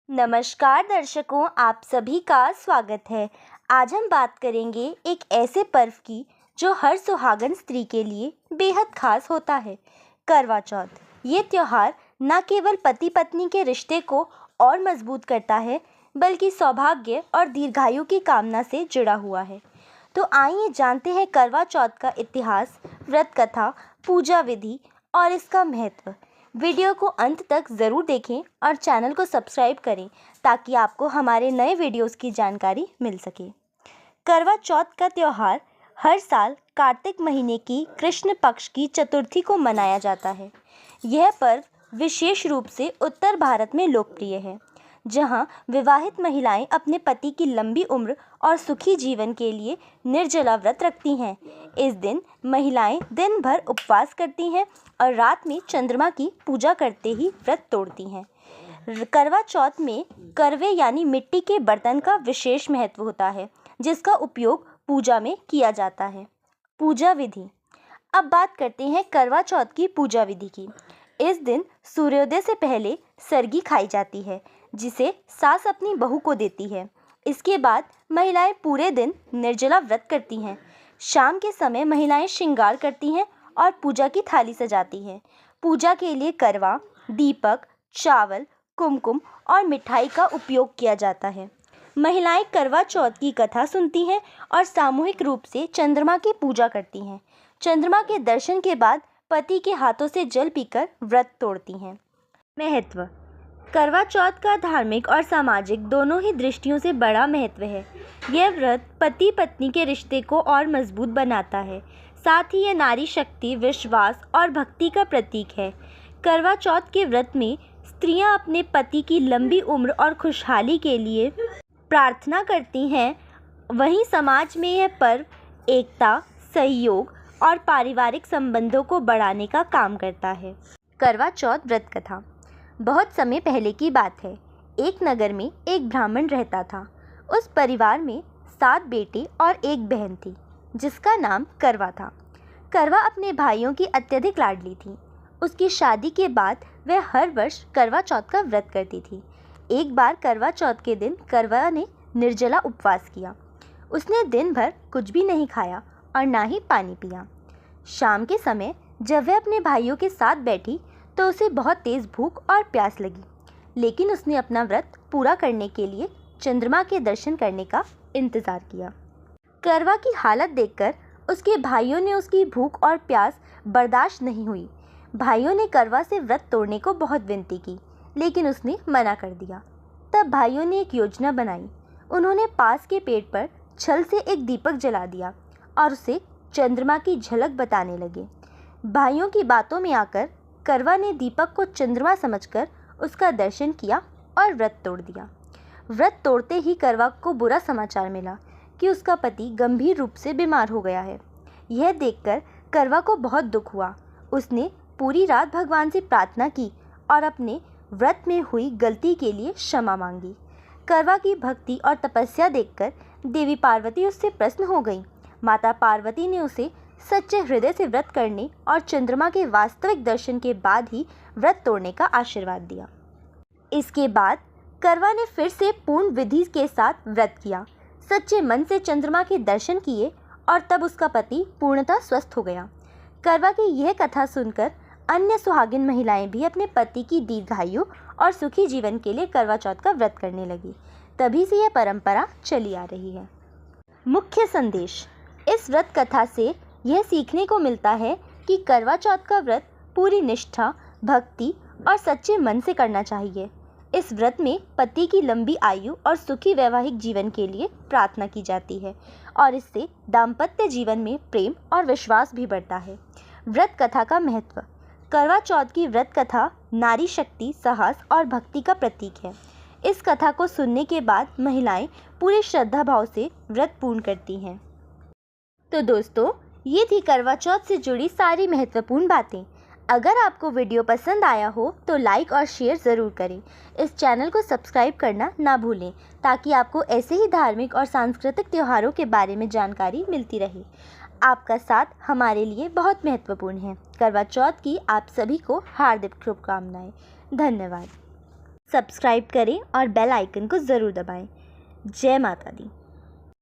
नमस्कार दर्शकों, आप सभी का स्वागत है। आज हम बात करेंगे एक ऐसे पर्व की जो हर सुहागन स्त्री के लिए बेहद खास होता है, करवा चौथ। ये त्योहार न केवल पति पत्नी के रिश्ते को और मजबूत करता है, बल्कि सौभाग्य और दीर्घायु की कामना से जुड़ा हुआ है। तो आइए जानते हैं करवा चौथ का इतिहास, व्रत कथा, पूजा विधि और इसका महत्व। वीडियो को अंत तक ज़रूर देखें और चैनल को सब्सक्राइब करें ताकि आपको हमारे नए वीडियोस की जानकारी मिल सके। करवा चौथ का त्यौहार हर साल कार्तिक महीने की कृष्ण पक्ष की चतुर्थी को मनाया जाता है। यह पर्व विशेष रूप से उत्तर भारत में लोकप्रिय है, जहां विवाहित महिलाएं अपने पति की लंबी उम्र और सुखी जीवन के लिए निर्जला व्रत रखती हैं। इस दिन महिलाएं दिन भर उपवास करती हैं और रात में चंद्रमा की पूजा करते ही व्रत तोड़ती हैं। करवा चौथ में करवे यानी मिट्टी के बर्तन का विशेष महत्व होता है, जिसका उपयोग पूजा में किया जाता है। पूजा विधि। अब बात करते हैं करवा चौथ की पूजा विधि की। इस दिन सूर्योदय से पहले सरगी खाई जाती है, जिसे सास अपनी बहू को देती है। इसके बाद महिलाएं पूरे दिन निर्जला व्रत करती हैं। शाम के समय महिलाएं श्रृंगार करती हैं और पूजा की थाली सजाती हैं। पूजा के लिए करवा, दीपक, चावल, कुमकुम और मिठाई का उपयोग किया जाता है। महिलाएं करवा चौथ की कथा सुनती हैं और सामूहिक रूप से चंद्रमा की पूजा करती हैं। चंद्रमा के दर्शन के बाद पति के हाथों से जल पीकर व्रत तोड़ती हैं। महत्व। करवा चौथ का धार्मिक और सामाजिक दोनों ही दृष्टियों से बड़ा महत्व है। यह व्रत पति पत्नी के रिश्ते को और मजबूत बनाता है। साथ ही यह नारी शक्ति, विश्वास और भक्ति का प्रतीक है। करवा चौथ के व्रत में स्त्रियां अपने पति की लंबी उम्र और खुशहाली के लिए प्रार्थना करती हैं। वहीं समाज में यह पर्व एकता, सहयोग और पारिवारिक संबंधों को बढ़ाने का काम करता है। करवा चौथ व्रत कथा। बहुत समय पहले की बात है। एक नगर में एक ब्राह्मण रहता था। उस परिवार में 7 बेटे और एक बहन थी, जिसका नाम करवा था। करवा अपने भाइयों की अत्यधिक लाडली थी। उसकी शादी के बाद वह हर वर्ष करवा चौथ का व्रत करती थी। एक बार करवा चौथ के दिन करवा ने निर्जला उपवास किया। उसने दिन भर कुछ भी नहीं खाया और ना ही पानी पिया। शाम के समय जब वह अपने भाइयों के साथ बैठी तो उसे बहुत तेज़ भूख और प्यास लगी, लेकिन उसने अपना व्रत पूरा करने के लिए चंद्रमा के दर्शन करने का इंतज़ार किया। करवा की हालत देखकर उसके भाइयों ने उसकी भूख और प्यास बर्दाश्त नहीं हुई। भाइयों ने करवा से व्रत तोड़ने को बहुत विनती की, लेकिन उसने मना कर दिया। तब भाइयों ने एक योजना बनाई। उन्होंने पास के पेड़ पर छल से एक दीपक जला दिया और उसे चंद्रमा की झलक बताने लगे। भाइयों की बातों में आकर करवा ने दीपक को चंद्रमा समझकर उसका दर्शन किया और व्रत तोड़ दिया। व्रत तोड़ते ही करवा को बुरा समाचार मिला कि उसका पति गंभीर रूप से बीमार हो गया है। यह देखकर करवा को बहुत दुख हुआ। उसने पूरी रात भगवान से प्रार्थना की और अपने व्रत में हुई गलती के लिए क्षमा मांगी। करवा की भक्ति और तपस्या देखकर देवी पार्वती उससे प्रसन्न हो गई। माता पार्वती ने उसे सच्चे हृदय से व्रत करने और चंद्रमा के वास्तविक दर्शन के बाद ही व्रत तोड़ने का आशीर्वाद दिया। इसके बाद करवा ने फिर से पूर्ण विधि के साथ व्रत किया, सच्चे मन से चंद्रमा के दर्शन किए और तब उसका पति पूर्णतः स्वस्थ हो गया। करवा की यह कथा सुनकर अन्य सुहागिन महिलाएं भी अपने पति की दीर्घायु और सुखी जीवन के लिए करवा चौथ का व्रत करने लगी। तभी से यह परंपरा चली आ रही है। मुख्य संदेश। इस व्रत कथा से यह सीखने को मिलता है कि करवा चौथ का व्रत पूरी निष्ठा, भक्ति और सच्चे मन से करना चाहिए। इस व्रत में पति की लंबी आयु और सुखी वैवाहिक जीवन के लिए प्रार्थना की जाती है और इससे दाम्पत्य जीवन में प्रेम और विश्वास भी बढ़ता है। व्रत कथा का महत्व। करवा चौथ की व्रत कथा नारी शक्ति, साहस और भक्ति का प्रतीक है। इस कथा को सुनने के बाद महिलाएं पूरी श्रद्धा भाव से व्रत पूर्ण करती हैं। तो दोस्तों, ये थी करवा चौथ से जुड़ी सारी महत्वपूर्ण बातें। अगर आपको वीडियो पसंद आया हो तो लाइक और शेयर ज़रूर करें। इस चैनल को सब्सक्राइब करना ना भूलें ताकि आपको ऐसे ही धार्मिक और सांस्कृतिक त्योहारों के बारे में जानकारी मिलती रहे। आपका साथ हमारे लिए बहुत महत्वपूर्ण है। करवा चौथ की आप सभी को हार्दिक शुभकामनाएं। धन्यवाद। सब्सक्राइब करें और बेल आइकन को ज़रूर दबाएं। जय माता दी।